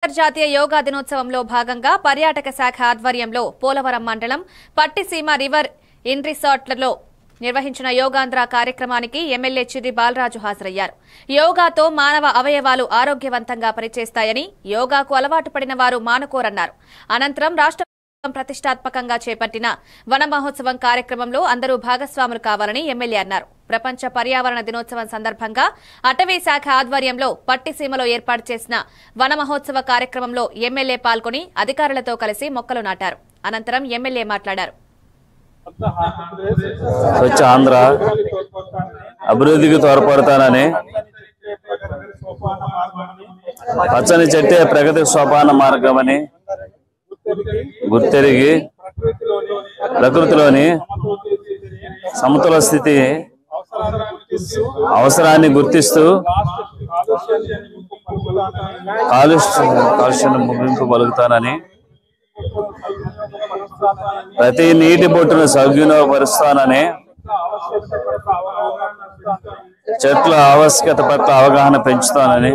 అంతర్జాతీయ యోగా దినోత్సవంలో భాగంగా పర్యాటక శాఖ ఆధ్వర్యంలో పోలవరం మండలం పట్టిసీమ రివర్ ఇన్ రిసార్ట్లలో నిర్వహించిన యోగాంధ్ర కార్యక్రమానికి ఎమ్మెల్యే చిర్రి బాలరాజు హాజరయ్యారు. యోగాతో మానవ అవయవాలు ఆరోగ్యవంతంగా పనిచేస్తాయని, యోగాకు అలవాటు పడిన వారు మానుకోరన్నారు. అనంతరం రాష్ట్ర ప్రతిష్టాత్మకంగా చేపట్టిన వన మహోత్సవం కార్యక్రమంలో అందరూ భాగస్వాములు కావాలని ఎమ్మెల్యే అన్నారు. ప్రపంచ పర్యావరణ దినోత్సవం సందర్భంగా అటవీ శాఖ ఆధ్వర్యంలో పట్టిసీమలో ఏర్పాటు చేసిన వన మహోత్సవ కార్యక్రమంలో ఎమ్మెల్యే పాల్గొని అధికారులతో కలిసి మొక్కలు నాటారు. అనంతరం ఎమ్మెల్యే మాట్లాడారు. స్వచ్ఛ ఆంధ్ర అభివృద్ధికి తోడ్పడతానని, పచ్చని చెట్టే ప్రగతి సోపాన మార్గమని గుర్తెరిగి ప్రకృతిలోని సమతుల స్థితి అవసరాన్ని గుర్తిస్తూ కాలుష్యాన్ని ముగింపు పలుకుతానని, ప్రతి నీటి బొట్టును సద్వినియోగపరుస్తానని, చెట్ల ఆవశ్యకత పట్ల అవగాహన పెంచుతానని,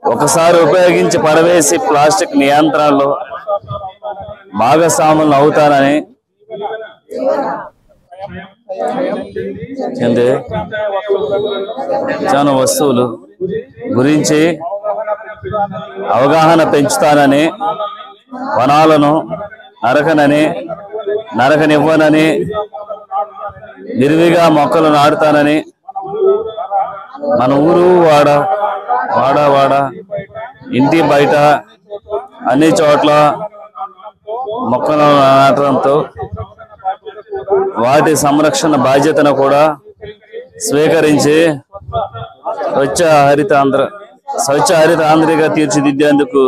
ఒకసారి ఉపయోగించి పడవేసి ప్లాస్టిక్ నియంత్రణలో భాగస్వాములను అవుతానని, చాలా వస్తువులు గురించి అవగాహన పెంచుతానని, వనాలను నరకనివ్వనని, విరివిగా మొక్కలు నాటుతానని, మన ఊరు వాడ ఇంటి బయట అన్ని చోట్ల మొక్కలు నాటడంతో వాటి సంరక్షణ బాధ్యతను కూడా స్వీకరించి స్వచ్ఛ హరిత ఆంధ్రగా తీర్చిదిద్దేందుకు